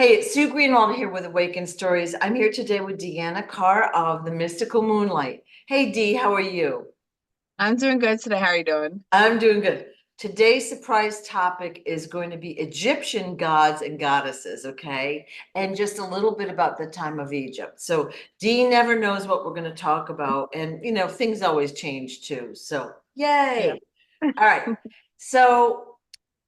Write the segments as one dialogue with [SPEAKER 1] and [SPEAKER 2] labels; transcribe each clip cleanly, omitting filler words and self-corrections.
[SPEAKER 1] Hey, it's Sue Greenwald here with Awakened Stories. I'm here today with Deanna Carr of the Mystical Moonlight. Hey, Dee, how are you?
[SPEAKER 2] I'm doing good today. How are you doing?
[SPEAKER 1] I'm doing good. Today's surprise topic is going to be Egyptian gods and goddesses, okay? And just a little bit about the time of Egypt. So Dee never knows what we're going to talk about, and things always change too. So
[SPEAKER 2] Yeah.
[SPEAKER 1] yay. All right. So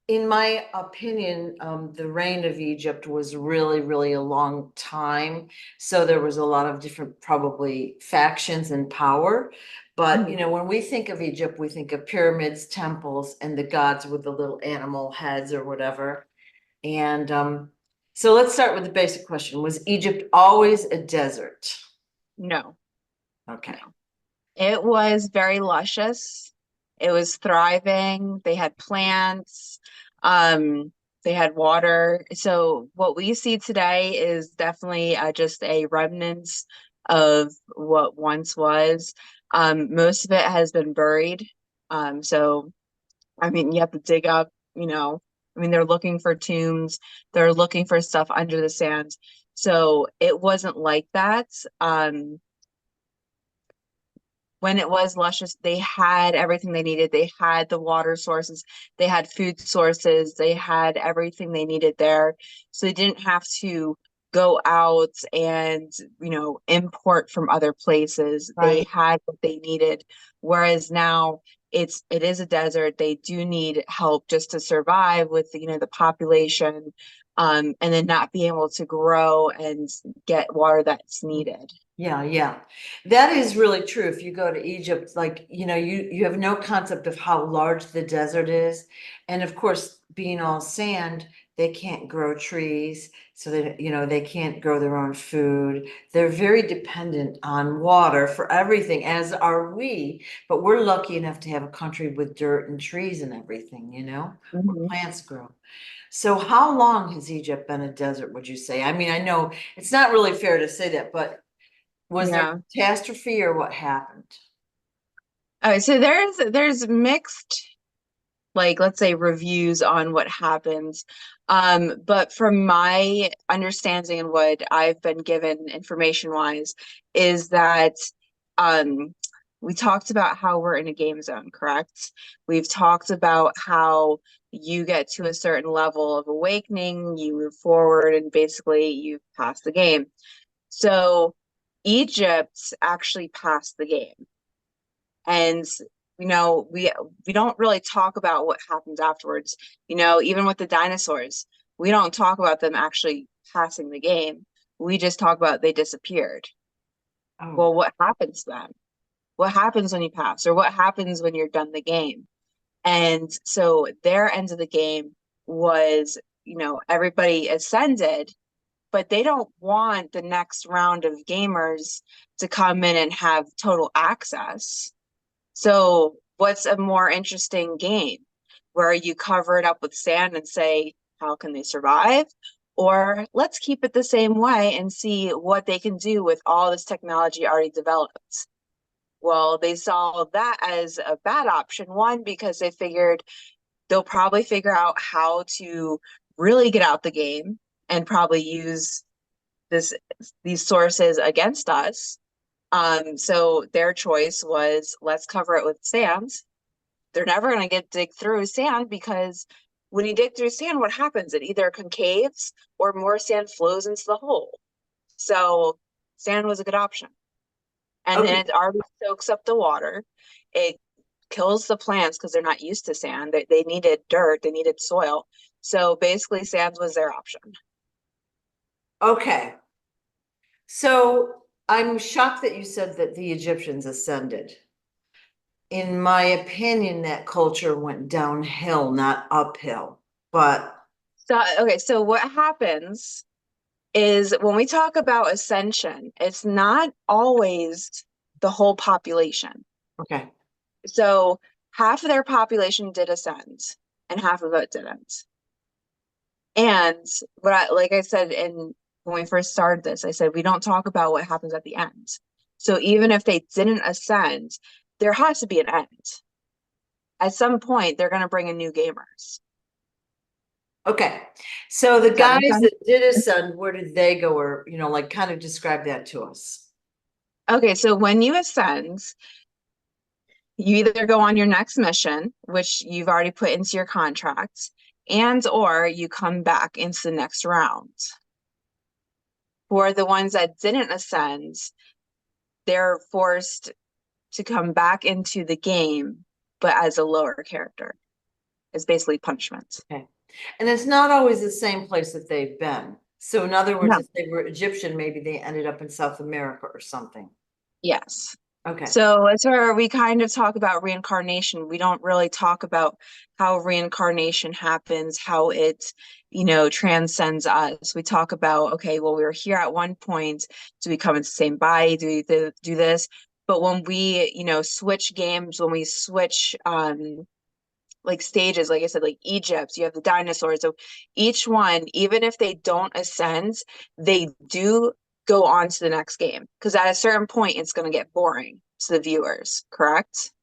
[SPEAKER 1] in my opinion, the reign of Egypt was really, really a long time. So there was a lot of different, probably factions and power. But,
[SPEAKER 2] Mhm.
[SPEAKER 1] when we think of Egypt, we think of pyramids, temples, and the gods with the little animal heads or whatever. And so let's start with the basic question. Was Egypt always a desert?
[SPEAKER 2] No, no.
[SPEAKER 1] Okay.
[SPEAKER 2] It was very luscious. It was thriving. They had plants. Um, they had water. So what we see today is definitely just a remnant of what once was. Most of it has been buried. So I mean, you have to dig up, I mean, they're looking for tombs, they're looking for stuff under the sand. So it wasn't like that. When it was luscious, they had everything they needed. They had the water sources, they had food sources, they had everything they needed there. So they didn't have to go out and, import from other places. They
[SPEAKER 1] Right.
[SPEAKER 2] had what they needed. Whereas now it is a desert. They do need help just to survive with, the population, and then not being able to grow and get water that's needed.
[SPEAKER 1] Yeah, yeah. That is really true. If you go to Egypt, like, you have no concept of how large the desert is. And of course, being all sand, they can't grow trees, so that, they can't grow their own food. They're very dependent on water for everything, as are we. But we're lucky enough to have a country with dirt and trees and everything, where
[SPEAKER 2] Mhm.
[SPEAKER 1] plants grow. So how long has Egypt been a desert, would you say? I mean, I know it's not really fair to say that, but was there
[SPEAKER 2] Yeah.
[SPEAKER 1] a catastrophe or what happened?
[SPEAKER 2] Oh, so there's mixed, like, let's say, reviews on what happens. But from my understanding and what I've been given information wise is that um we talked about how we're in a game zone, correct? We've talked about how you get to a certain level of awakening, you move forward, and basically you pass the game. So Egypt actually passed the game. And we don't really talk about what happens afterwards. Even with the dinosaurs, we don't talk about them actually passing the game. We just talk about they disappeared.
[SPEAKER 1] Oh,
[SPEAKER 2] Well, what happens then? What happens when you pass, or what happens when you're done the game? And so their end of the game was, everybody ascended, but they don't want the next round of gamers to come in and have total access. So, what's a more interesting game where you cover it up with sand and say, how can they survive? Or let's keep it the same way and see what they can do with all this technology already developed. Well, they saw that as a bad option. One, because they figured they'll probably figure out how to really get out the game and probably use this these sources against us. So their choice was, let's cover it with sand. They're never going to get dig through sand because when you dig through sand, what happens? It either concaves or more sand flows into the hole. So sand was a good option. And then
[SPEAKER 1] okay.
[SPEAKER 2] it already soaks up the water. It kills the plants because they're not used to sand. They needed dirt, they needed soil. So basically, sand was their option.
[SPEAKER 1] Okay. So I'm shocked that you said that the Egyptians ascended. In my opinion, that culture went downhill, not uphill. But
[SPEAKER 2] So, okay, so what happens is when we talk about ascension, it's not always the whole population.
[SPEAKER 1] okay.
[SPEAKER 2] So half of their population did ascend and half of it didn't. And like I said, when we first started this, I said we don't talk about what happens at the end. So even if they didn't ascend, there has to be an end. At some point, they're going to bring in new gamers.
[SPEAKER 1] Okay, so the
[SPEAKER 2] Does that
[SPEAKER 1] guys
[SPEAKER 2] make sense?
[SPEAKER 1] that did ascend, where did they go, or, like, kind of describe that to us?
[SPEAKER 2] Okay, so when you ascend, you either go on your next mission, which you've already put into your contract, and or you come back into the next round. For the ones that didn't ascend, they're forced to come back into the game, but as a lower character. It's basically punishment.
[SPEAKER 1] Okay, and it's not always the same place that they've been. So in other words,
[SPEAKER 2] No.
[SPEAKER 1] if they were Egyptian, maybe they ended up in South America or something.
[SPEAKER 2] Yes.
[SPEAKER 1] Okay,
[SPEAKER 2] So it's where we kind of talk about reincarnation. We don't really talk about how reincarnation happens, how it, transcends us. We talk about, okay, well, we were here at one point. Do we come in the same body? Do we do this? But when we, switch games, when we switch like stages, like I said, like Egypt, you have the dinosaurs. So each one, even if they don't ascend, they do go on to the next game. Because at a certain point, it's going to get boring to the viewers, correct?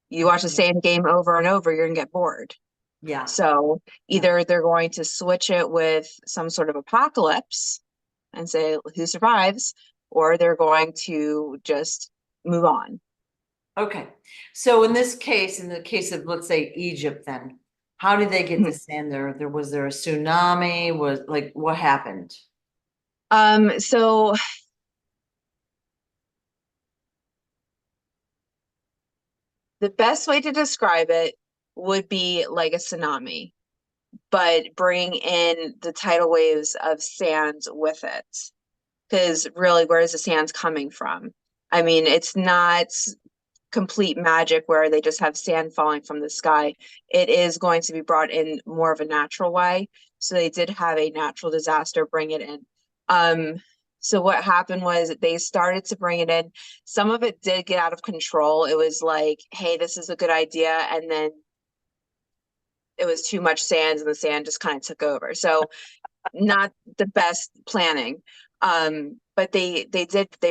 [SPEAKER 2] You watch the
[SPEAKER 1] okay,
[SPEAKER 2] same game over and over, you're going to get bored.
[SPEAKER 1] yeah,
[SPEAKER 2] So
[SPEAKER 1] yeah,
[SPEAKER 2] either they're going to switch it with some sort of apocalypse and say who survives, or they're going to just move on.
[SPEAKER 1] okay. So in the case of, let's say, Egypt, then, how did they get to stand there? Was there a tsunami? Was, like, what happened?
[SPEAKER 2] So the best way to describe it would be like a tsunami, but bring in the tidal waves of sand with it. Because really, where is the sand coming from? I mean, it's not complete magic where they just have sand falling from the sky. It is going to be brought in more of a natural way. So they did have a natural disaster bring it in. Um, so what happened was they started to bring it in. Some of it did get out of control. It was like, hey, this is a good idea. And then it was too much sand and the sand just kind of took over. So not the best planning. But they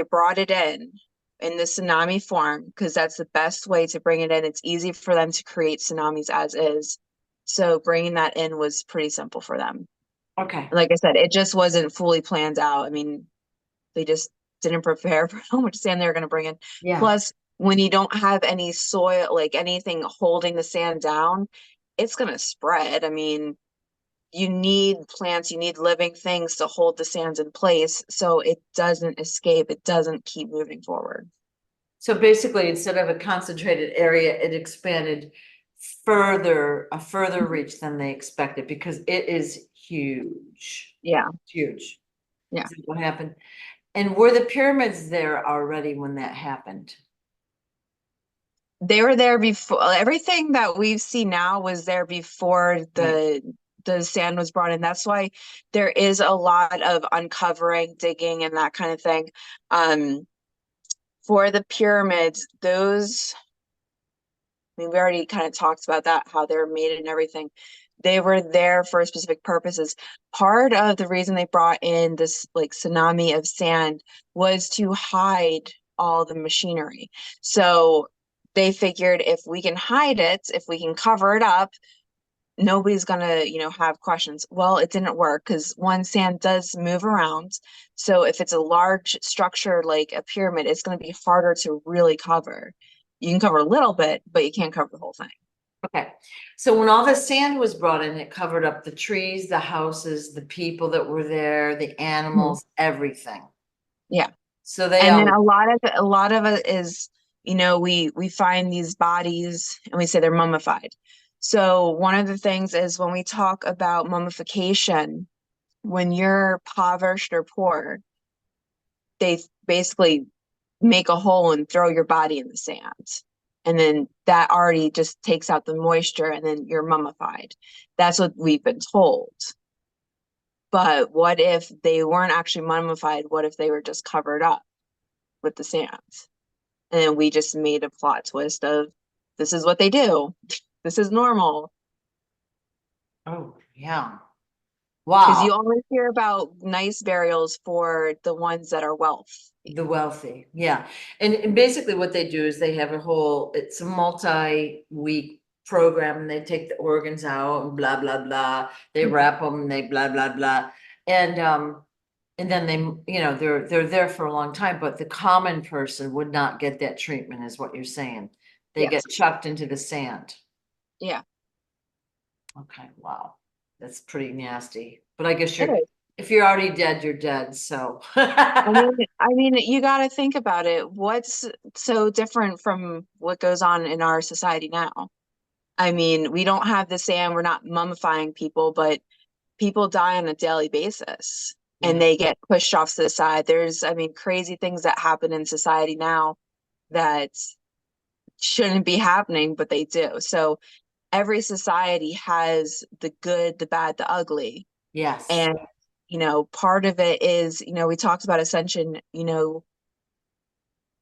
[SPEAKER 2] brought it in the tsunami form because that's the best way to bring it in. It's easy for them to create tsunamis as is. So bringing that in was pretty simple for them.
[SPEAKER 1] Okay,
[SPEAKER 2] Like I said, it just wasn't fully planned out. I mean, they just didn't prepare for how much sand they were going to bring in.
[SPEAKER 1] yeah.
[SPEAKER 2] Plus, when you don't have any soil, like anything holding the sand down, it's going to spread. I mean, you need plants, you need living things to hold the sands in place so it doesn't escape, it doesn't keep moving forward.
[SPEAKER 1] So basically, instead of a concentrated area, it expanded a further
[SPEAKER 2] Mhm.
[SPEAKER 1] reach than they expected because it is huge.
[SPEAKER 2] Yeah,
[SPEAKER 1] Huge.
[SPEAKER 2] yeah.
[SPEAKER 1] Is that what happened? And were the pyramids there already when that happened?
[SPEAKER 2] They were there before everything that we see now was there before
[SPEAKER 1] Right.
[SPEAKER 2] the sand was brought in. That's why there is a lot of uncovering, digging, and that kind of thing. Um, for the pyramids, those I mean, we already kind of talked about that, how they're made and everything. They were there for specific purposes. Part of the reason they brought in this like tsunami of sand was to hide all the machinery. So they figured if we can hide it, if we can cover it up, nobody's gonna, have questions. Well, it didn't work because one, sand does move around. So if it's a large structure like a pyramid, it's gonna be harder to really cover. You can cover a little bit, but you can't cover the whole thing.
[SPEAKER 1] Okay. So when all the sand was brought in, it covered up the trees, the houses, the people that were there, the
[SPEAKER 2] Mhm.
[SPEAKER 1] animals, everything.
[SPEAKER 2] Yeah.
[SPEAKER 1] So they
[SPEAKER 2] And then
[SPEAKER 1] all,
[SPEAKER 2] a lot of it is, we find these bodies and we say they're mummified. So one of the things is when we talk about mummification, when you're impoverished or poor, they basically make a hole and throw your body in the sand. And then that already just takes out the moisture and then you're mummified. That's what we've been told. But what if they weren't actually mummified? What if they were just covered up with the sand? And then we just made a plot twist of this is what they do. This is normal.
[SPEAKER 1] oh, yeah.
[SPEAKER 2] Because you
[SPEAKER 1] Wow.
[SPEAKER 2] always hear about nice burials for the ones that are wealth.
[SPEAKER 1] The wealthy, yeah. And basically what they do is they have it's a multi-week program and they take the organs out and blah, blah, blah. They wrap them and they blah, blah, blah. And then they, they're there for a long time, but the common person would not get that treatment, is what you're saying. They
[SPEAKER 2] Yes.
[SPEAKER 1] get chucked into the sand.
[SPEAKER 2] Yeah.
[SPEAKER 1] Okay, wow. That's pretty nasty. But I guess
[SPEAKER 2] It is.
[SPEAKER 1] if you're already dead, you're dead, so.
[SPEAKER 2] I mean, you got to think about it. What's so different from what goes on in our society now? I mean, we don't have the sand, we're not mummifying people, but people die on a daily basis and
[SPEAKER 1] Yeah,
[SPEAKER 2] they get pushed off to the side. There's, I mean, crazy things that happen in society now that shouldn't be happening, but they do. So every society has the good, the bad, the ugly.
[SPEAKER 1] yes,
[SPEAKER 2] And, part of it is, we talked about ascension,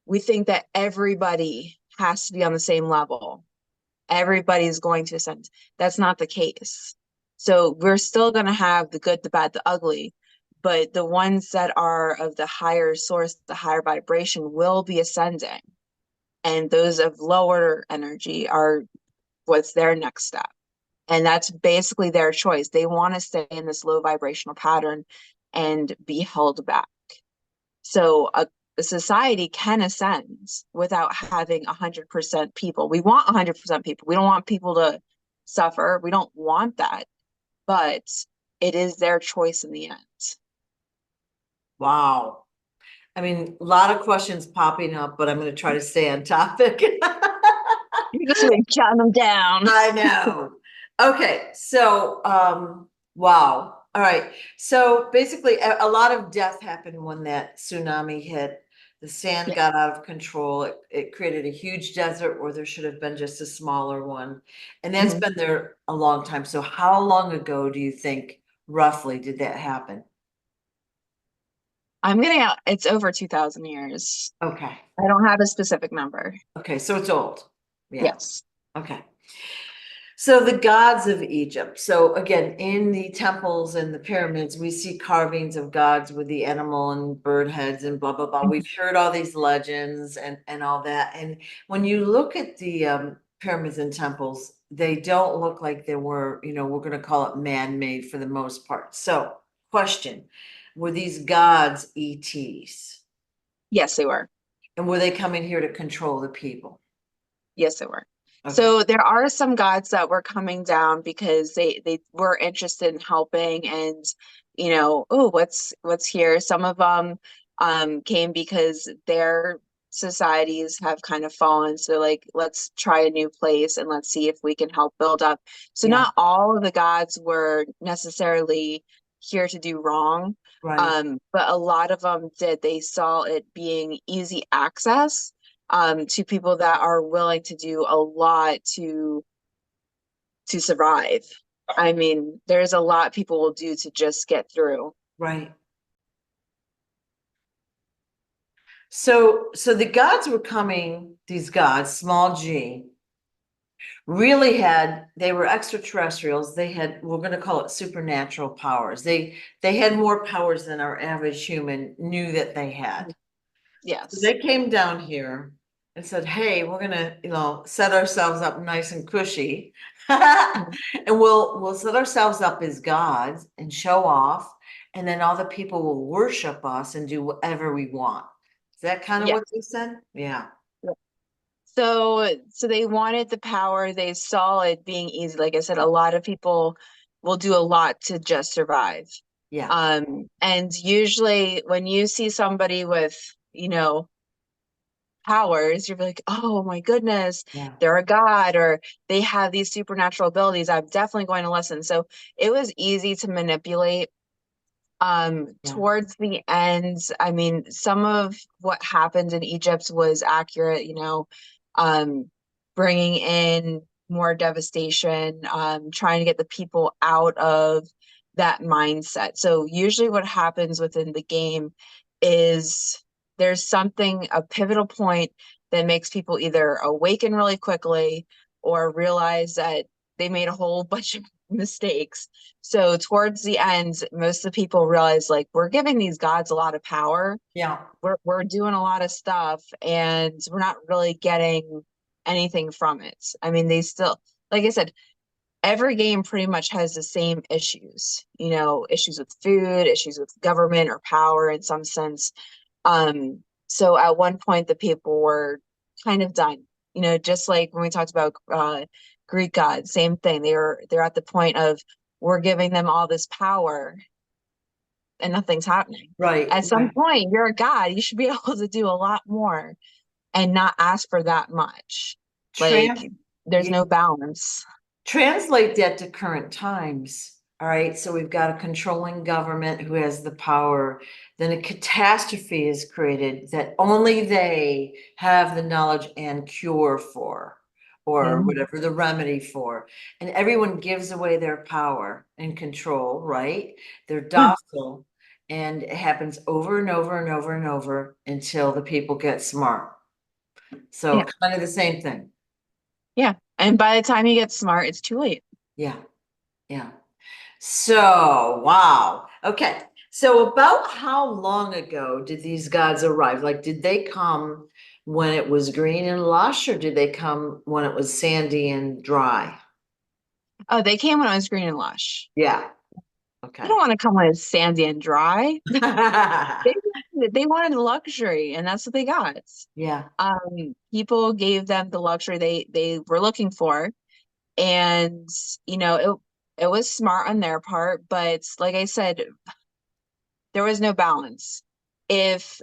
[SPEAKER 2] we think that everybody has to be on the same level. Everybody's going to ascend. That's not the case. So we're still going to have the good, the bad, the ugly, but the ones that are of the higher source, the higher vibration will be ascending. And those of lower energy are what's their next step. And that's basically their choice. They want to stay in this low vibrational pattern and be held back. So a society can ascend without having 100% people. We want 100% people. We don't want people to suffer. We don't want that, but it is their choice in the end.
[SPEAKER 1] wow. I mean, a lot of questions popping up, but I'm gonna try to stay on topic.
[SPEAKER 2] You're just like counting them down.
[SPEAKER 1] I know. Okay, so, wow. All right. So basically, a lot of death happened when that tsunami hit. The sand
[SPEAKER 2] Yeah.
[SPEAKER 1] got out of control. It created a huge desert where there should have been just a smaller one. And that's
[SPEAKER 2] Mhm.
[SPEAKER 1] been there a long time. So how long ago do you think roughly did that happen?
[SPEAKER 2] I'm getting out. It's over 2,000 years.
[SPEAKER 1] Okay.
[SPEAKER 2] I don't have a specific number.
[SPEAKER 1] Okay, so it's old. Yeah.
[SPEAKER 2] Yes.
[SPEAKER 1] Okay. So the gods of Egypt. So again, in the temples and the pyramids, we see carvings of gods with the animal and bird heads and blah, blah, blah. We've heard all these legends and all that. And when you look at the pyramids and temples, they don't look like they were, we're going to call it man-made for the most part. So question, were these gods ETs?
[SPEAKER 2] Yes, they were.
[SPEAKER 1] And were they coming here to control the people?
[SPEAKER 2] Yes, they were.
[SPEAKER 1] Okay.
[SPEAKER 2] So there are some gods that were coming down because they were interested in helping and oh, what's here. Some of them came because their societies have kind of fallen. So like let's try a new place and let's see if we can help build up. So
[SPEAKER 1] Yeah,
[SPEAKER 2] not all of the gods were necessarily here to do wrong.
[SPEAKER 1] right,
[SPEAKER 2] But a lot of them did. They saw it being easy access to people that are willing to do a lot to survive. I mean, there's a lot people will do to just get through.
[SPEAKER 1] right. So the gods were coming, these gods, small g, really they were extraterrestrials. They had, we're going to call it supernatural powers. They had more powers than our average human knew that they had. So
[SPEAKER 2] Yes.
[SPEAKER 1] they came down here and said, "Hey, we're gonna, set ourselves up nice and cushy, and
[SPEAKER 2] Mhm.
[SPEAKER 1] we'll set ourselves up as gods and show off, and then all the people will worship us and do whatever we want." Is that kind of
[SPEAKER 2] Yeah.
[SPEAKER 1] what they said? Yeah,
[SPEAKER 2] So they wanted the power. They saw it being easy. Like I said, a lot of people will do a lot to just survive.
[SPEAKER 1] yeah,
[SPEAKER 2] And usually when you see somebody with, powers, you're like, oh my goodness,
[SPEAKER 1] yeah,
[SPEAKER 2] they're a god or they have these supernatural abilities. I'm definitely going to listen. So it was easy to manipulate.
[SPEAKER 1] yeah,
[SPEAKER 2] Towards the end, I mean, some of what happened in Egypt was accurate, um, bringing in more devastation, trying to get the people out of that mindset. So usually what happens within the game is there's something, a pivotal point that makes people either awaken really quickly or realize that they made a whole bunch of mistakes. So towards the end, most of the people realize like we're giving these gods a lot of power.
[SPEAKER 1] yeah.
[SPEAKER 2] We're doing a lot of stuff and we're not really getting anything from it. I mean, they still like I said, every game pretty much has the same issues, issues with food, issues with government or power in some sense. So at one point the people were kind of done, just like when we talked about Greek gods, same thing. They're at the point of, we're giving them all this power and nothing's happening.
[SPEAKER 1] Right,
[SPEAKER 2] At some
[SPEAKER 1] right.
[SPEAKER 2] point, you're a god, you should be able to do a lot more and not ask for that much. Like,
[SPEAKER 1] Trans
[SPEAKER 2] there's no balance.
[SPEAKER 1] Translate that to current times. All right. So we've got a controlling government who has the power. Then a catastrophe is created that only they have the knowledge and cure for, or
[SPEAKER 2] Mhm.
[SPEAKER 1] whatever the remedy for. And everyone gives away their power and control, right? They're
[SPEAKER 2] Yeah,
[SPEAKER 1] docile. And it happens over and over and over and over until the people get smart. So
[SPEAKER 2] yeah,
[SPEAKER 1] kind of the same thing.
[SPEAKER 2] yeah. And by the time you get smart, it's too late.
[SPEAKER 1] Yeah. Yeah. So, wow. Okay. So, about how long ago did these gods arrive? Like, did they come when it was green and lush, or did they come when it was sandy and dry?
[SPEAKER 2] Oh, they came when I was green and lush.
[SPEAKER 1] Yeah.
[SPEAKER 2] They
[SPEAKER 1] Okay.
[SPEAKER 2] don't want to come when it's sandy and dry. They they wanted luxury, and that's what they got.
[SPEAKER 1] Yeah.
[SPEAKER 2] People gave them the luxury they were looking for, and it was smart on their part, but like I said, there was no balance. If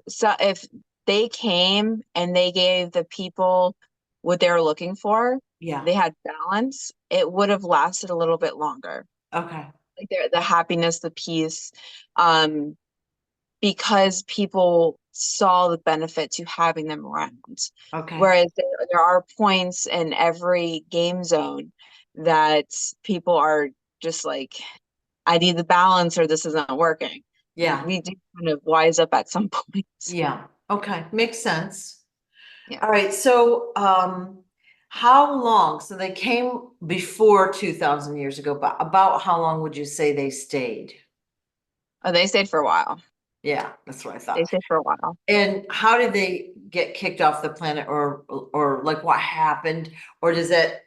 [SPEAKER 2] they came and they gave the people what they were looking for,
[SPEAKER 1] Yeah.
[SPEAKER 2] they had balance, it would have lasted a little bit longer.
[SPEAKER 1] Okay.
[SPEAKER 2] Like the happiness, the peace, um, because people saw the benefit to having them around.
[SPEAKER 1] Okay.
[SPEAKER 2] Whereas there are points in every game zone that people are just like, I need the balance or this isn't working.
[SPEAKER 1] Yeah.
[SPEAKER 2] We do kind of wise up at some point.
[SPEAKER 1] Yeah. Okay. Makes sense.
[SPEAKER 2] Yeah.
[SPEAKER 1] All right. So, how long? So they came before 2000 years ago, but about how long would you say they stayed?
[SPEAKER 2] Oh, they stayed for a while.
[SPEAKER 1] Yeah, that's what I
[SPEAKER 2] They
[SPEAKER 1] thought.
[SPEAKER 2] stayed for a while.
[SPEAKER 1] And how did they get kicked off the planet, or like what happened? Or does that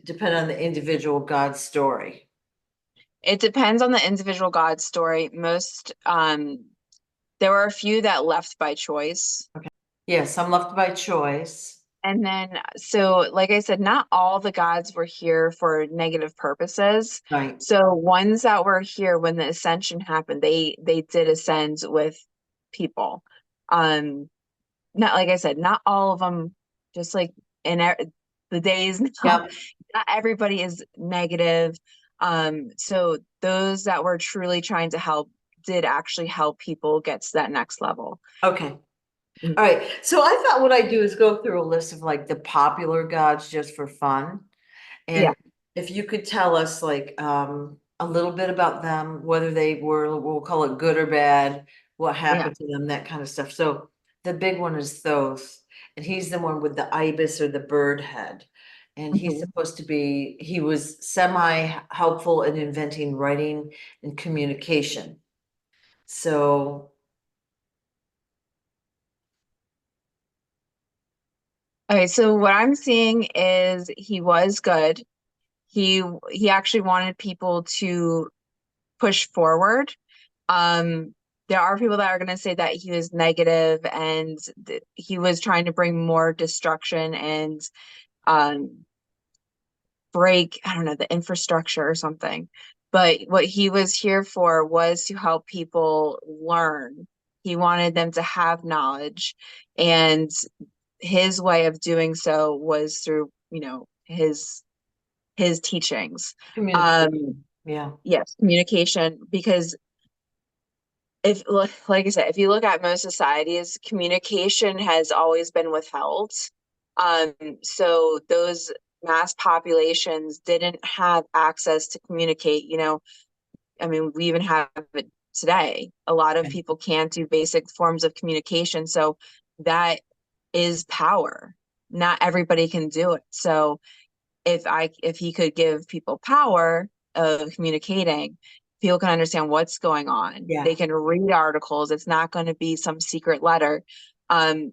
[SPEAKER 1] depend on the individual God's story?
[SPEAKER 2] It depends on the individual God story. There were a few that left by choice.
[SPEAKER 1] Okay. Yeah, some left by choice.
[SPEAKER 2] And then, so like I said, not all the gods were here for negative purposes.
[SPEAKER 1] Right.
[SPEAKER 2] So ones that were here when the ascension happened, they did ascend with people. Um, Not like I said, not all of them, just like in the days now,
[SPEAKER 1] Yeah.
[SPEAKER 2] not everybody is negative. So those that were truly trying to help did actually help people get to that next level.
[SPEAKER 1] Okay.
[SPEAKER 2] Mhm.
[SPEAKER 1] All right. So I thought what I do is go through a list of like the popular gods just for fun.
[SPEAKER 2] Yeah,
[SPEAKER 1] And if you could tell us like a little bit about them, whether they were, we'll call it good or bad, what
[SPEAKER 2] yeah.
[SPEAKER 1] happened to them, that kind of stuff. So the big one is Thoth, and he's the one with the ibis or the bird head. And he's
[SPEAKER 2] Mhm.
[SPEAKER 1] supposed to be, he was semi-helpful in inventing writing and communication. So,
[SPEAKER 2] Okay, so what I'm seeing is he was good. He actually wanted people to push forward. Um, there are people that are going to say that he was negative and he was trying to bring more destruction and um, break, I don't know, the infrastructure or something. But what he was here for was to help people learn. He wanted them to have knowledge, and his way of doing so was through, his teachings.
[SPEAKER 1] communication. Yeah.
[SPEAKER 2] Yes, communication, because if like I said, if you look at most societies, communication has always been withheld. Um, so those mass populations didn't have access to communicate, I mean, we even have it today. A lot of people can't do basic forms of communication. So that is power. Not everybody can do it. So if he could give people power of communicating, people can understand what's going on. They
[SPEAKER 1] Yeah.
[SPEAKER 2] can read articles. It's not going to be some secret letter.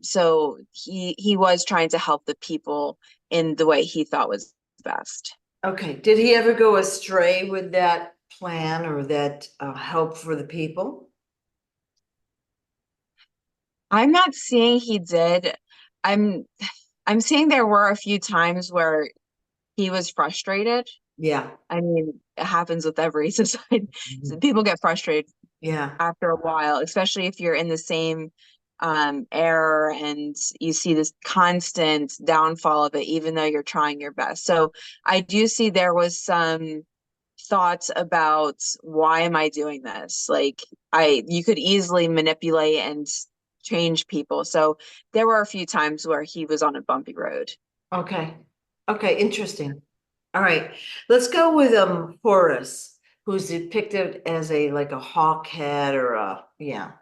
[SPEAKER 2] So he was trying to help the people in the way he thought was best.
[SPEAKER 1] Okay, did he ever go astray with that plan or that help for the people?
[SPEAKER 2] I'm not saying he did. I'm I'm saying there were a few times where he was frustrated.
[SPEAKER 1] Yeah,
[SPEAKER 2] I mean, it happens with every society.
[SPEAKER 1] mhm,
[SPEAKER 2] People get frustrated
[SPEAKER 1] yeah,
[SPEAKER 2] after a while, especially if you're in the same error and you see this constant downfall of it, even though you're trying your best. So I do see there was some thoughts about why am I doing this? Like you could easily manipulate and change people. So there were a few times where he was on a bumpy road.
[SPEAKER 1] okay, okay, interesting. All right, let's go with Horus, who's depicted as a like a hawk head or a yeah.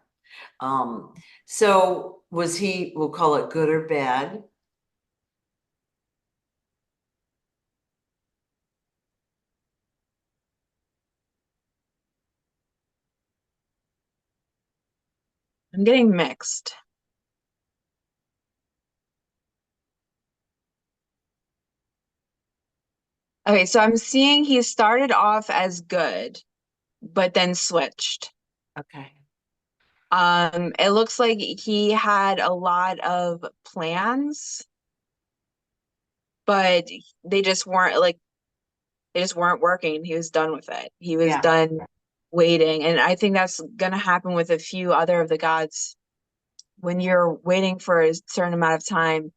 [SPEAKER 1] Um, so was he, we'll call it good or bad?
[SPEAKER 2] I'm getting mixed. Okay, so I'm seeing he started off as good, but then switched.
[SPEAKER 1] Okay.
[SPEAKER 2] It looks like he had a lot of plans, but they just weren't like they just weren't working. He was done with it. He was
[SPEAKER 1] Yeah,
[SPEAKER 2] done waiting. And I think that's gonna happen with a few other of the gods when you're waiting for a certain amount of time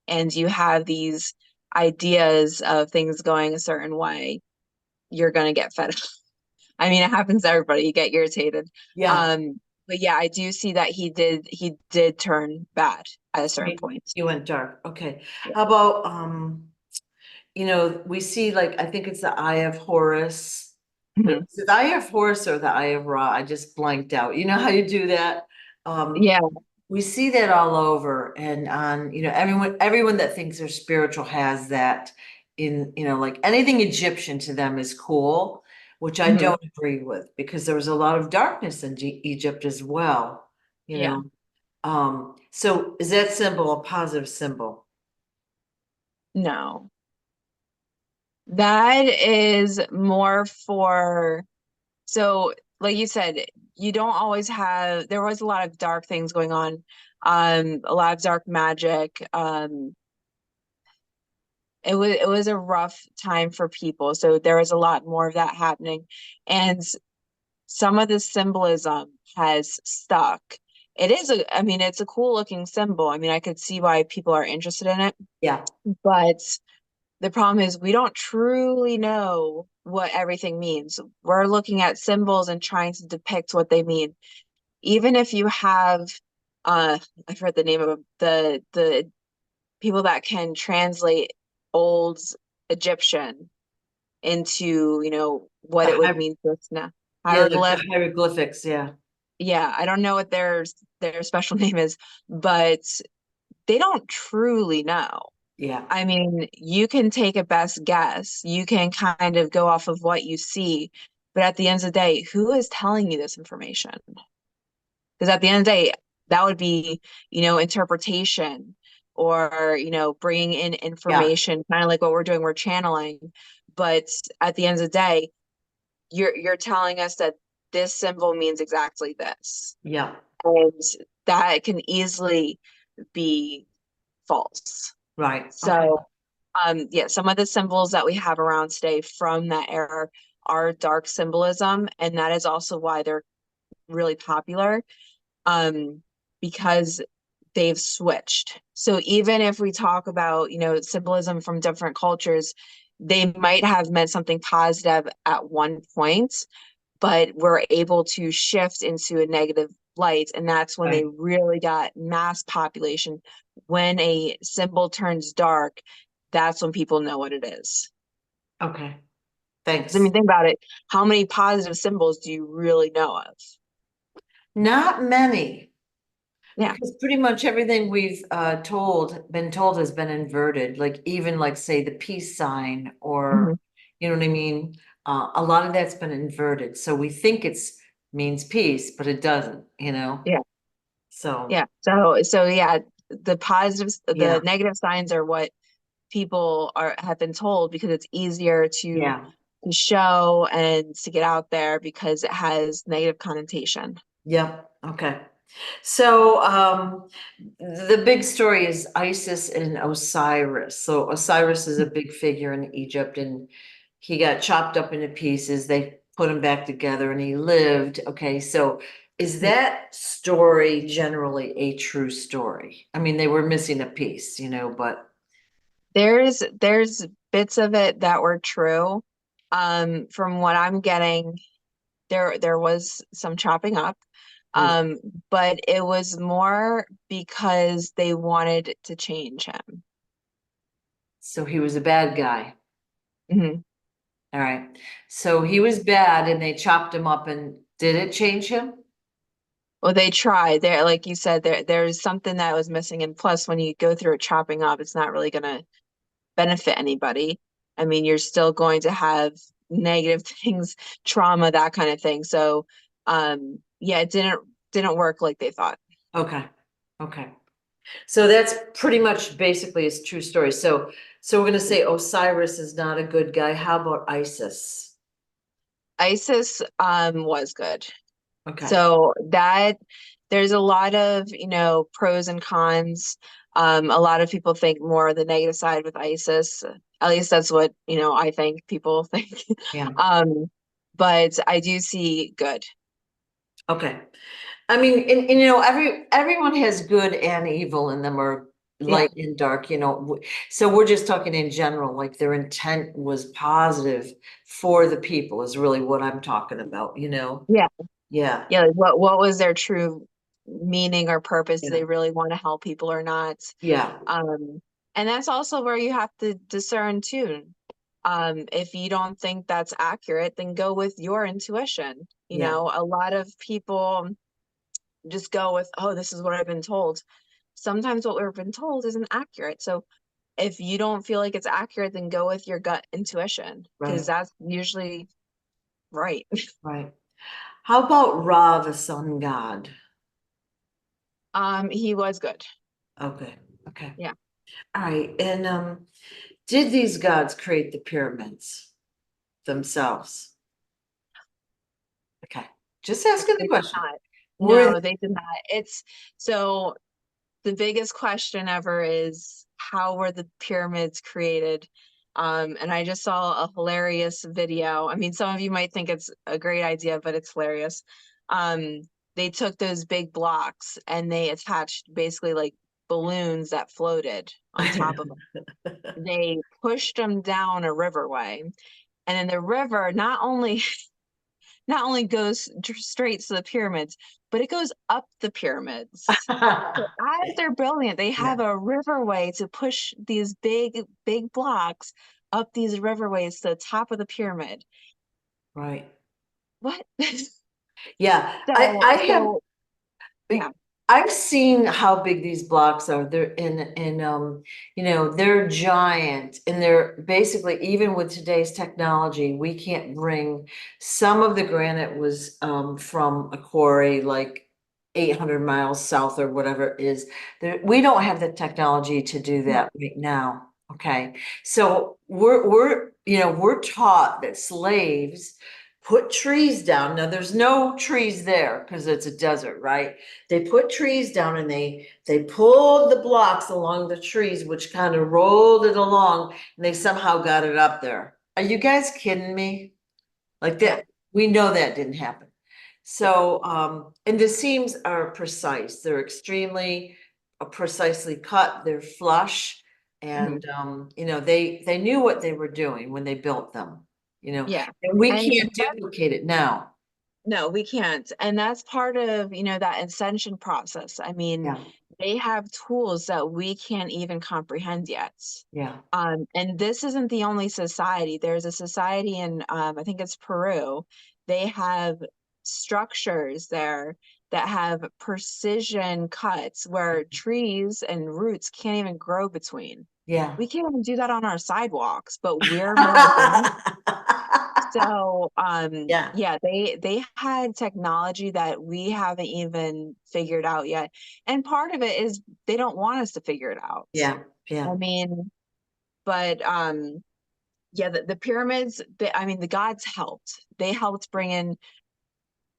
[SPEAKER 2] and you have these ideas of things going a certain way, you're gonna get fed up. I mean, it happens to everybody. You get irritated.
[SPEAKER 1] yeah.
[SPEAKER 2] Um, but yeah, I do see that he did turn bad at a certain point.
[SPEAKER 1] He went dark. Okay.
[SPEAKER 2] Yeah.
[SPEAKER 1] How about we see like I think it's the Eye of Horus. But
[SPEAKER 2] Mhm.
[SPEAKER 1] is it the Eye of Horus or the Eye of Ra? I just blanked out. You know how you do that? Um,
[SPEAKER 2] Yeah.
[SPEAKER 1] we see that all over and on, everyone that thinks they're spiritual has that in, like anything Egyptian to them is cool, which I
[SPEAKER 2] Mhm.
[SPEAKER 1] don't agree with because there was a lot of darkness in Egypt as well, you
[SPEAKER 2] Yeah.
[SPEAKER 1] know. So is that symbol a positive symbol?
[SPEAKER 2] No. That is more for, so like you said, you don't always have, there was a lot of dark things going on, a lot of dark magic. It was a rough time for people. So there was a lot more of that happening. And some of the symbolism has stuck. I mean, it's a cool looking symbol. I mean, I could see why people are interested in it,
[SPEAKER 1] Yeah,
[SPEAKER 2] but the problem is we don't truly know what everything means. We're looking at symbols and trying to depict what they mean. Even if you have, uh, I forget the name of them, the people that can translate old Egyptian into, what
[SPEAKER 1] the
[SPEAKER 2] it would mean to us now.
[SPEAKER 1] yeah, like the
[SPEAKER 2] Hieroglyph.
[SPEAKER 1] hieroglyphics, yeah,
[SPEAKER 2] Yeah, I don't know what their special name is, but they don't truly know.
[SPEAKER 1] yeah,
[SPEAKER 2] I mean, you can take a best guess. You can kind of go off of what you see, but at the end of the day, who is telling you this information? Because at the end of the day, that would be, interpretation or, bringing in
[SPEAKER 1] yeah,
[SPEAKER 2] information, kind of like what we're doing, we're channeling. But at the end of the day, you're telling us that this symbol means exactly this.
[SPEAKER 1] yeah.
[SPEAKER 2] And that can easily be false.
[SPEAKER 1] Right. Okay.
[SPEAKER 2] So, yeah, some of the symbols that we have around today from that era are dark symbolism, and that is also why they're really popular, um, because they've switched. So even if we talk about, symbolism from different cultures, they might have meant something positive at one point, but we're able to shift into a negative light. And that's when they
[SPEAKER 1] Right.
[SPEAKER 2] really got mass population. When a symbol turns dark, that's when people know what it is.
[SPEAKER 1] Okay.
[SPEAKER 2] 'Cause I
[SPEAKER 1] Thanks.
[SPEAKER 2] mean, think about it. How many positive symbols do you really know of?
[SPEAKER 1] Not many,
[SPEAKER 2] Yeah.
[SPEAKER 1] because pretty much everything we've been told has been inverted. Like even like say the peace sign or
[SPEAKER 2] Mhm.
[SPEAKER 1] you know what I mean? A lot of that's been inverted. So we think it's means peace, but it doesn't,
[SPEAKER 2] Yeah.
[SPEAKER 1] So
[SPEAKER 2] Yeah. So yeah, the positives,
[SPEAKER 1] yeah,
[SPEAKER 2] the negative signs are what people have been told, because it's easier
[SPEAKER 1] Yeah.
[SPEAKER 2] to show and to get out there because it has negative connotation.
[SPEAKER 1] Yep. Okay. So the big story is Isis and Osiris. So Osiris is a big figure in Egypt, and he got chopped up into pieces. They put him back together and he lived. Okay, so is that story generally a true story? I mean, they were missing a piece, but
[SPEAKER 2] There's bits of it that were true. From what I'm getting, there was some chopping up.
[SPEAKER 1] oof.
[SPEAKER 2] Um, but it was more because they wanted to change him.
[SPEAKER 1] So he was a bad guy.
[SPEAKER 2] Mhm.
[SPEAKER 1] All right. So he was bad and they chopped him up, and did it change him?
[SPEAKER 2] Well, they tried. There, like you said, there's something that was missing. And plus, when you go through a chopping up, it's not really gonna benefit anybody. I mean, you're still going to have negative things, trauma, that kind of thing. So, yeah, it didn't work like they thought.
[SPEAKER 1] Okay. Okay. So that's pretty much basically his true story. So we're gonna say Osiris is not a good guy. How about Isis?
[SPEAKER 2] ISIS was good.
[SPEAKER 1] Okay.
[SPEAKER 2] So that there's a lot of, pros and cons. A lot of people think more the negative side with ISIS. At least that's what, I think people think.
[SPEAKER 1] Yeah.
[SPEAKER 2] Um, but I do see good.
[SPEAKER 1] Okay. I mean, and everyone has good and evil in them, or
[SPEAKER 2] Yeah.
[SPEAKER 1] light and dark, So we're just talking in general, like their intent was positive for the people is really what I'm talking about.
[SPEAKER 2] Yeah.
[SPEAKER 1] Yeah.
[SPEAKER 2] Yeah. Like what was their true meaning or purpose? Do
[SPEAKER 1] Yeah.
[SPEAKER 2] they really want to help people or not?
[SPEAKER 1] Yeah.
[SPEAKER 2] Um, and that's also where you have to discern too. If you don't think that's accurate, then go with your intuition.
[SPEAKER 1] Yeah.
[SPEAKER 2] A lot of people just go with, oh, this is what I've been told. Sometimes what we've been told isn't accurate. So if you don't feel like it's accurate, then go with your gut intuition because
[SPEAKER 1] Right.
[SPEAKER 2] that's usually right.
[SPEAKER 1] Right. How about Ra, the sun god?
[SPEAKER 2] He was good.
[SPEAKER 1] Okay. Okay.
[SPEAKER 2] Yeah.
[SPEAKER 1] All right. And did these gods create the pyramids themselves? Okay. Just asking the
[SPEAKER 2] They did
[SPEAKER 1] question.
[SPEAKER 2] not.
[SPEAKER 1] We're in,
[SPEAKER 2] No, they did not. It's so the biggest question ever is how were the pyramids created? And I just saw a hilarious video. I mean, some of you might think it's a great idea, but it's hilarious. Um, they took those big blocks and they attached basically like balloons that floated on top of them. They pushed them down a riverway, and then the river not only goes straight to the pyramids, but it goes up the pyramids. So as they're building it, they
[SPEAKER 1] yeah,
[SPEAKER 2] have a riverway to push these big, big blocks up these riverways to the top of the pyramid.
[SPEAKER 1] right.
[SPEAKER 2] What?
[SPEAKER 1] Yeah. I
[SPEAKER 2] So,
[SPEAKER 1] I have
[SPEAKER 2] so yeah.
[SPEAKER 1] I've seen how big these blocks are. They're they're giant, and they're basically, even with today's technology, we can't bring some of the granite was from a quarry like 800 miles south or whatever it is. We don't have the technology to do
[SPEAKER 2] No.
[SPEAKER 1] that right now. Okay. So we're taught that slaves put trees down. Now there's no trees there because it's a desert, right? They put trees down and they pulled the blocks along the trees, which kind of rolled it along, and they somehow got it up there. Are you guys kidding me? Like
[SPEAKER 2] Yeah.
[SPEAKER 1] that, we know that didn't happen. So, and the seams are precise. They're extremely precisely cut. They're flush.
[SPEAKER 2] Mhm.
[SPEAKER 1] And, they knew what they were doing when they built them,
[SPEAKER 2] Yeah.
[SPEAKER 1] and we
[SPEAKER 2] And
[SPEAKER 1] can't duplicate it now.
[SPEAKER 2] no, we can't. And that's part of, that ascension process. I mean,
[SPEAKER 1] Yeah,
[SPEAKER 2] they have tools that we can't even comprehend yet.
[SPEAKER 1] yeah,
[SPEAKER 2] And this isn't the only society. There's a society in, I think it's Peru. They have structures there that have precision cuts where trees and roots can't even grow between.
[SPEAKER 1] yeah.
[SPEAKER 2] We can't even do that on our sidewalks, but we're more advanced. So,
[SPEAKER 1] Yeah,
[SPEAKER 2] yeah, they had technology that we haven't even figured out yet. And part of it is they don't want us to figure it out.
[SPEAKER 1] yeah,
[SPEAKER 2] I
[SPEAKER 1] yeah.
[SPEAKER 2] mean, But yeah, the pyramids, I mean, the gods helped. They helped bring in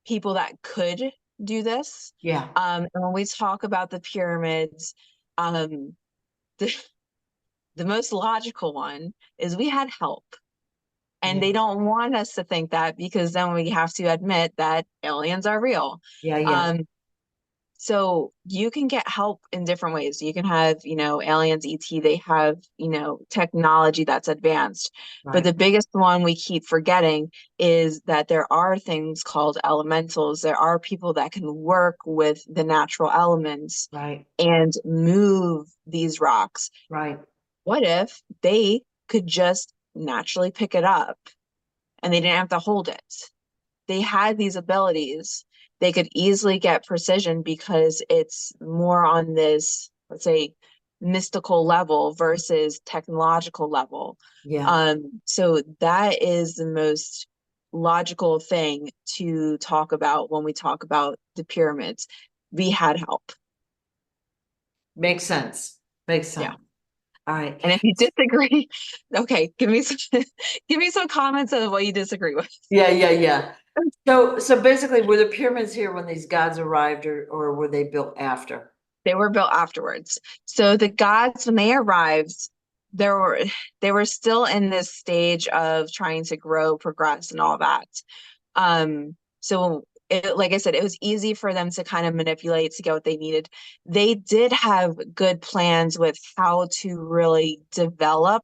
[SPEAKER 2] people that could do this.
[SPEAKER 1] Yeah,
[SPEAKER 2] And when we talk about the pyramids, um, the, the most logical one is we had help. And
[SPEAKER 1] yeah,
[SPEAKER 2] they don't want us to think that because then we have to admit that aliens are real.
[SPEAKER 1] yeah, yeah,
[SPEAKER 2] Um, so you can get help in different ways. You can have, aliens, ET, they have, technology that's advanced. But
[SPEAKER 1] right,
[SPEAKER 2] the biggest one we keep forgetting is that there are things called elementals. There are people that can work with the natural elements
[SPEAKER 1] right,
[SPEAKER 2] and move these rocks.
[SPEAKER 1] right.
[SPEAKER 2] What if they could just naturally pick it up and they didn't have to hold it? They had these abilities. They could easily get precision because it's more on this, let's say, mystical level versus technological level.
[SPEAKER 1] Yeah,
[SPEAKER 2] So that is the most logical thing to talk about when we talk about the pyramids. We had help.
[SPEAKER 1] makes sense. Makes
[SPEAKER 2] Yeah.
[SPEAKER 1] sense. All right.
[SPEAKER 2] And if you disagree, okay, give me some give me some comments of what you disagree with.
[SPEAKER 1] Yeah, yeah, yeah. So basically, were the pyramids here when these gods arrived, or were they built after?
[SPEAKER 2] They were built afterwards. So the gods, when they arrived, there were they were still in this stage of trying to grow, progress, and all that. So like I said, it was easy for them to kind of manipulate to get what they needed. They did have good plans with how to really develop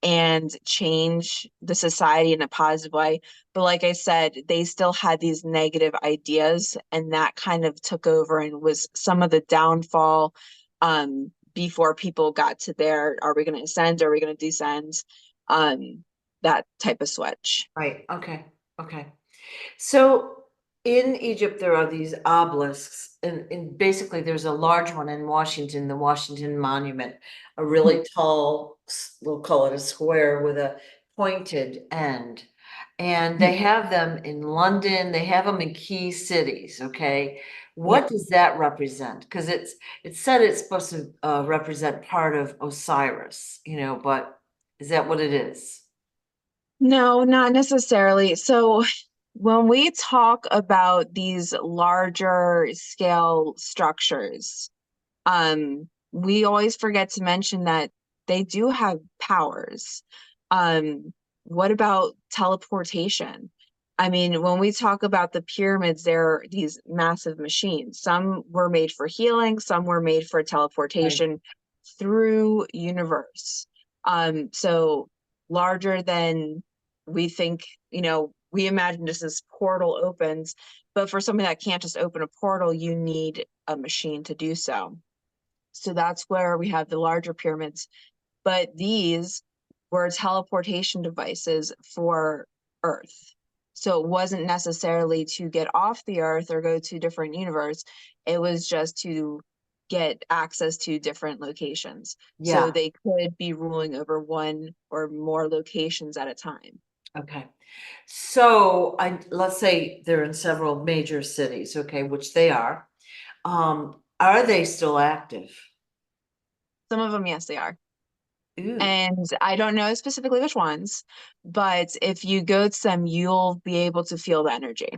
[SPEAKER 2] and change the society in a positive way. But like I said, they still had these negative ideas, and that kind of took over and was some of the downfall before people got to their, are we going to ascend? Are we going to descend? That type of switch.
[SPEAKER 1] Right. Okay. Okay. So in Egypt, there are these obelisks, and basically there's a large one in Washington, the Washington Monument, a really tall, we'll call it a square with a pointed end. And they have them in London, they have them in key cities, okay?
[SPEAKER 2] Yeah.
[SPEAKER 1] What does that represent? Because it said it's supposed to represent part of Osiris, but is that what it is?
[SPEAKER 2] No, not necessarily. So when we talk about these larger scale structures, we always forget to mention that they do have powers. What about teleportation? I mean, when we talk about the pyramids, they're these massive machines. Some were made for healing, some were made for
[SPEAKER 1] Right.
[SPEAKER 2] teleportation through universe. So larger than we think, we imagine just this portal opens, but for something that can't just open a portal, you need a machine to do so. So that's where we have the larger pyramids. But these were teleportation devices for Earth. So it wasn't necessarily to get off the Earth or go to a different universe. It was just to get access to different locations. So
[SPEAKER 1] Yeah.
[SPEAKER 2] they could be ruling over one or more locations at a time.
[SPEAKER 1] Okay. So let's say they're in several major cities, okay, which they are. Are they still active?
[SPEAKER 2] Some of them, yes, they are.
[SPEAKER 1] Ooh,
[SPEAKER 2] And I don't know specifically which ones, but if you go to them, you'll be able to feel the energy.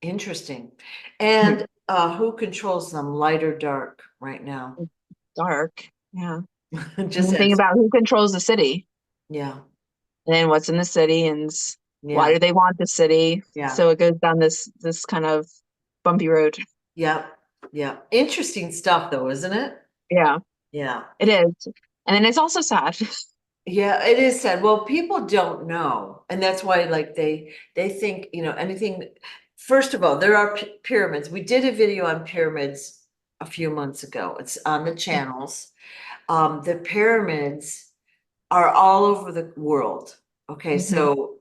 [SPEAKER 1] interesting. And who controls them, light or dark right now?
[SPEAKER 2] Dark. Yeah.
[SPEAKER 1] Just
[SPEAKER 2] And think
[SPEAKER 1] as,
[SPEAKER 2] about who controls the city
[SPEAKER 1] yeah,
[SPEAKER 2] and then what's in the city and why
[SPEAKER 1] yeah,
[SPEAKER 2] do they want the city?
[SPEAKER 1] yeah,
[SPEAKER 2] So it goes down this kind of bumpy road.
[SPEAKER 1] yeah, yeah. Interesting stuff though, isn't it?
[SPEAKER 2] Yeah,
[SPEAKER 1] Yeah.
[SPEAKER 2] it is. And then it's also sad.
[SPEAKER 1] Yeah, it is sad. Well, people don't know, and that's why like they think, anything. First of all, there are pyramids. We did a video on pyramids a few months ago. It's on the channels. The pyramids are all over the world. Okay,
[SPEAKER 2] Mhm.
[SPEAKER 1] so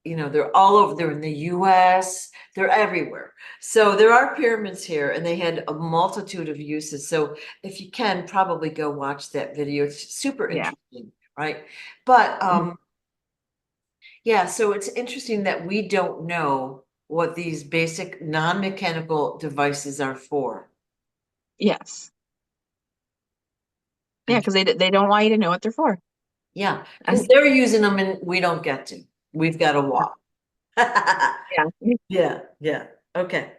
[SPEAKER 1] they're all over. They're in the US, they're everywhere. So there are pyramids here, and they had a multitude of uses. So if you can, probably go watch that video. It's super
[SPEAKER 2] Yeah.
[SPEAKER 1] interesting, right? But
[SPEAKER 2] Mhm.
[SPEAKER 1] yeah, so it's interesting that we don't know what these basic non-mechanical devices are for.
[SPEAKER 2] Yes. Yeah,
[SPEAKER 1] And
[SPEAKER 2] because they don't want you to know what they're for.
[SPEAKER 1] Yeah,
[SPEAKER 2] And
[SPEAKER 1] because they're using them and we don't get to. We've got to walk.
[SPEAKER 2] yeah,
[SPEAKER 1] Yeah, yeah. Okay.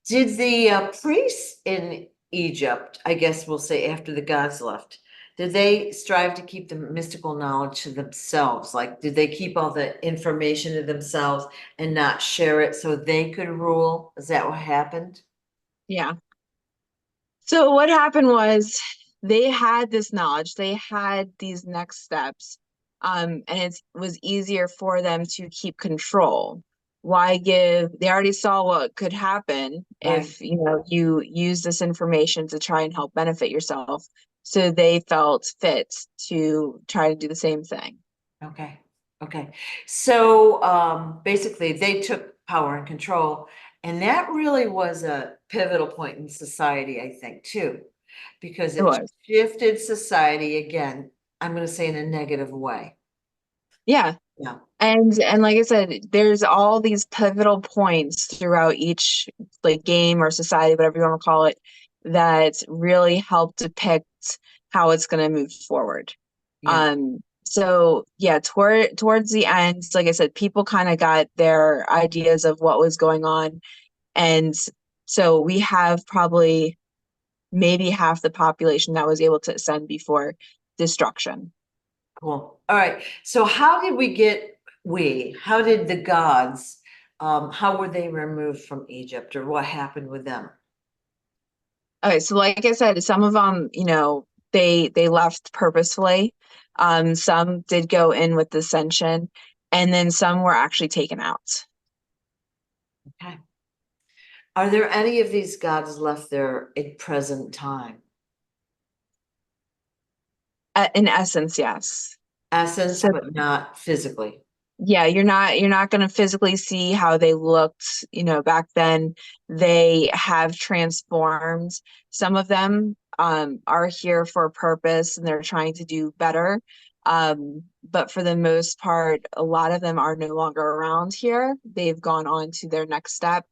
[SPEAKER 1] Did the priests in Egypt, I guess we'll say after the gods left, did they strive to keep the mystical knowledge to themselves? Like, did they keep all the information to themselves and not share it so they could rule? Is that what happened?
[SPEAKER 2] yeah. So what happened was they had this knowledge, they had these next steps, and it was easier for them to keep control. Why give, they already saw what could happen
[SPEAKER 1] Right.
[SPEAKER 2] if, you use this information to try and help benefit yourself. So they felt fit to try to do the same thing.
[SPEAKER 1] Okay. Okay. So basically they took power and control, and that really was a pivotal point in society, I think, too, because
[SPEAKER 2] It
[SPEAKER 1] it
[SPEAKER 2] was.
[SPEAKER 1] shifted society again, I'm going to say in a negative way.
[SPEAKER 2] Yeah.
[SPEAKER 1] Yeah.
[SPEAKER 2] And like I said, there's all these pivotal points throughout each like game or society, whatever you want to call it, that really help depict how it's going to move forward.
[SPEAKER 1] Yeah.
[SPEAKER 2] So yeah, towards the end, like I said, people kind of got their ideas of what was going on. And so we have probably maybe half the population that was able to ascend before destruction.
[SPEAKER 1] Cool. All right. So how did how did the gods, how were they removed from Egypt, or what happened with them?
[SPEAKER 2] Okay, so like I said, some of them, they left purposefully. Some did go in with ascension, and then some were actually taken out.
[SPEAKER 1] Okay. Are there any of these gods left there in present time?
[SPEAKER 2] In essence, yes.
[SPEAKER 1] Essence,
[SPEAKER 2] So
[SPEAKER 1] but not physically.
[SPEAKER 2] yeah, you're not going to physically see how they looked, back then. They have transformed. Some of them are here for a purpose and they're trying to do better. But for the most part, a lot of them are no longer around here. They've gone on to their next step.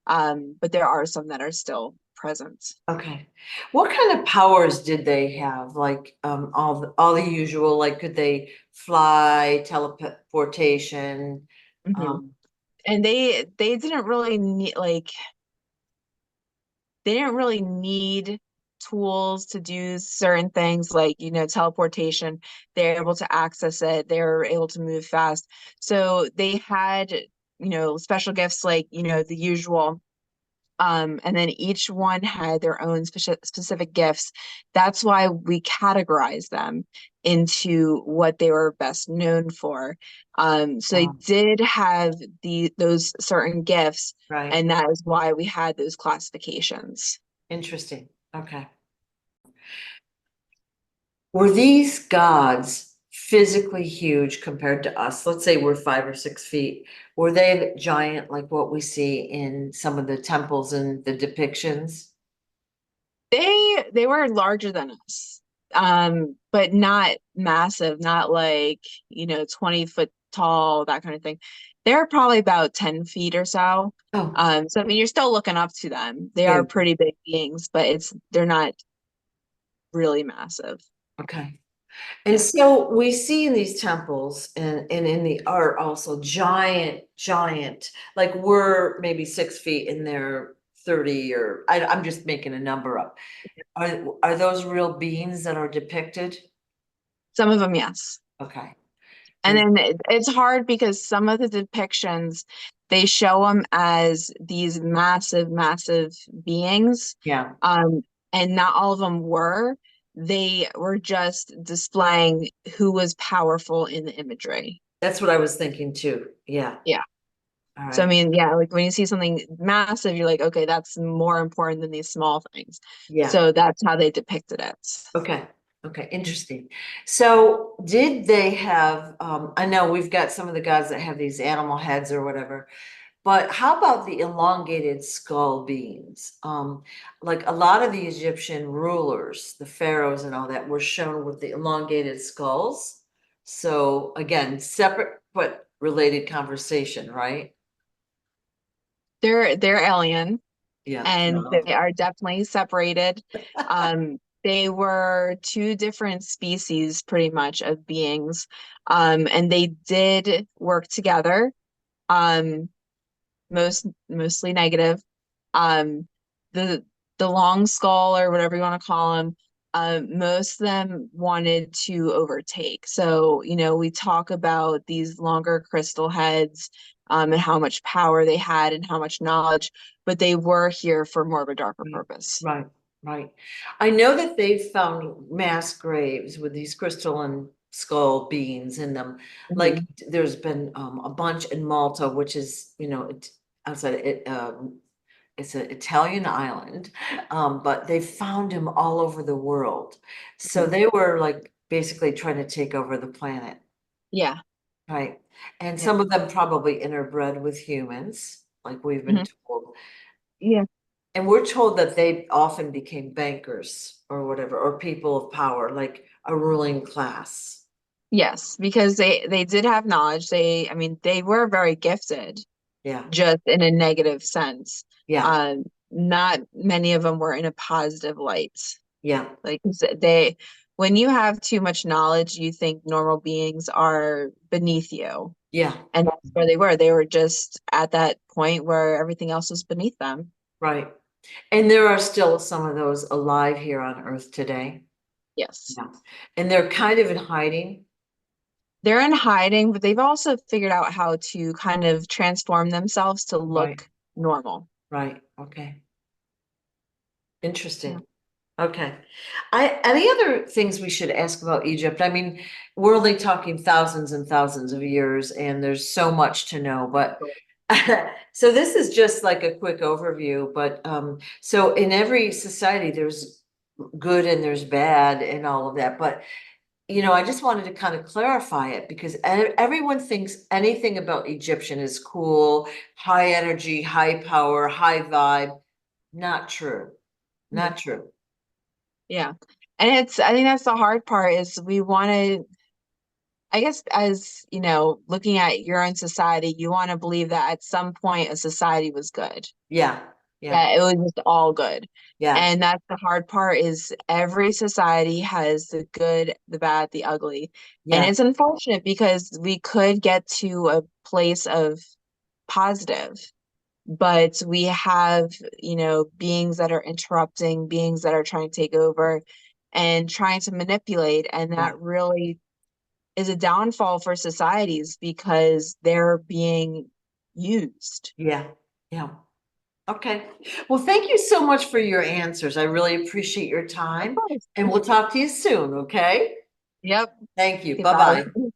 [SPEAKER 2] But there are some that are still present.
[SPEAKER 1] Okay. What kind of powers did they have? Like all the usual, like could they fly, teleportation?
[SPEAKER 2] Hmm.
[SPEAKER 1] Um,
[SPEAKER 2] And they didn't really need they didn't really need tools to do certain things like, teleportation. They're able to access it, they're able to move fast. So they had, special gifts like, the usual. And then each one had their own specific gifts. That's why we categorize them into what they were best known for. So they
[SPEAKER 1] um,
[SPEAKER 2] did have those certain gifts,
[SPEAKER 1] right.
[SPEAKER 2] and that is why we had those classifications.
[SPEAKER 1] Interesting. Okay. Were these gods physically huge compared to us? Let's say we're 5 or 6 feet. Were they giant like what we see in some of the temples and the depictions?
[SPEAKER 2] They were larger than us, but not massive, not like, 20 foot tall, that kind of thing. They're probably about 10 feet or so.
[SPEAKER 1] Oh,
[SPEAKER 2] So I mean, you're still looking up to them. They
[SPEAKER 1] yeah.
[SPEAKER 2] are pretty big beings, but they're not really massive.
[SPEAKER 1] Okay. And
[SPEAKER 2] Yeah.
[SPEAKER 1] so we see in these temples and in the art also giant, like we're maybe 6 feet and they're 30 or I'm just making a number up. Are those real beings that are depicted?
[SPEAKER 2] Some of them, yes.
[SPEAKER 1] Okay.
[SPEAKER 2] And
[SPEAKER 1] And
[SPEAKER 2] then it's hard because some of the depictions, they show them as these massive, massive beings.
[SPEAKER 1] yeah,
[SPEAKER 2] And not all of them were. They were just displaying who was powerful in the imagery.
[SPEAKER 1] that's what I was thinking too. Yeah.
[SPEAKER 2] Yeah.
[SPEAKER 1] All
[SPEAKER 2] So I
[SPEAKER 1] right.
[SPEAKER 2] mean, yeah, like when you see something massive, you're like, okay, that's more important than these small things.
[SPEAKER 1] Yeah.
[SPEAKER 2] So that's how they depicted it.
[SPEAKER 1] Okay. Okay. Interesting. So did they have, I know we've got some of the gods that have these animal heads or whatever. But how about the elongated skull beings? Like a lot of the Egyptian rulers, the pharaohs and all that, were shown with the elongated skulls. So again, separate but related conversation, right?
[SPEAKER 2] They're alien
[SPEAKER 1] Yeah.
[SPEAKER 2] and
[SPEAKER 1] No.
[SPEAKER 2] they are definitely separated. They were two different species, pretty much, of beings, and they did work together. Um, mostly negative. Um, the the long skull or whatever you want to call them, most of them wanted to overtake. So, we talk about these longer crystal heads, and how much power they had and how much knowledge, but they were here for more of a darker
[SPEAKER 1] Right,
[SPEAKER 2] purpose.
[SPEAKER 1] right, right. I know that they've found mass graves with these crystalline skull beings in them. Like
[SPEAKER 2] Mhm.
[SPEAKER 1] there's been a bunch in Malta, which is, outside it, it's an Italian island, but they found him all over the world. So
[SPEAKER 2] Mhm.
[SPEAKER 1] they were like basically trying to take over the planet,
[SPEAKER 2] Yeah.
[SPEAKER 1] right? And
[SPEAKER 2] Yeah.
[SPEAKER 1] some of them probably interbred with humans, like we've been
[SPEAKER 2] Mhm.
[SPEAKER 1] told.
[SPEAKER 2] Yeah.
[SPEAKER 1] And we're told that they often became bankers or whatever, or people of power, like a ruling class.
[SPEAKER 2] Yes, because they did have knowledge. I mean, they were very gifted,
[SPEAKER 1] Yeah,
[SPEAKER 2] just in a negative sense.
[SPEAKER 1] yeah,
[SPEAKER 2] Not many of them were in a positive light.
[SPEAKER 1] yeah,
[SPEAKER 2] Like they, when you have too much knowledge, you think normal beings are beneath you.
[SPEAKER 1] yeah,
[SPEAKER 2] And that's where they were. They were just at that point where everything else was beneath them.
[SPEAKER 1] right. And there are still some of those alive here on Earth today.
[SPEAKER 2] Yes.
[SPEAKER 1] Yeah. And they're kind of in hiding.
[SPEAKER 2] They're in hiding, but they've also figured out how to kind of transform themselves to
[SPEAKER 1] Right,
[SPEAKER 2] look normal.
[SPEAKER 1] right. Okay.
[SPEAKER 2] Yeah.
[SPEAKER 1] Interesting. Okay. Any other things we should ask about Egypt? I mean, we're only talking thousands and thousands of years, and there's so much to know, but so this is just like a quick overview, but so in every society there's good and there's bad and all of that, but I just wanted to kind of clarify it because everyone thinks anything about Egyptian is cool, high energy, high power, high vibe. Not true.
[SPEAKER 2] Mhm.
[SPEAKER 1] Not true.
[SPEAKER 2] Yeah. And I think that's the hard part is we want to, I guess, as looking at your own society, you want to believe that at some point a society was good,
[SPEAKER 1] Yeah. Yeah.
[SPEAKER 2] that it was just all good.
[SPEAKER 1] Yeah.
[SPEAKER 2] And that's the hard part is every society has the good, the bad, the ugly. And
[SPEAKER 1] Yeah.
[SPEAKER 2] it's unfortunate because we could get to a place of positive, but we have, beings that are interrupting, beings that are trying to take over and trying to manipulate. And
[SPEAKER 1] Yeah.
[SPEAKER 2] that really is a downfall for societies because they're being used.
[SPEAKER 1] Yeah. Yeah. Okay. Well, thank you so much for your answers. I really appreciate your
[SPEAKER 2] Of
[SPEAKER 1] time,
[SPEAKER 2] course.
[SPEAKER 1] and we'll talk to you soon, okay?
[SPEAKER 2] Yep.
[SPEAKER 1] Thank you.
[SPEAKER 2] Goodbye.
[SPEAKER 1] Bye-bye.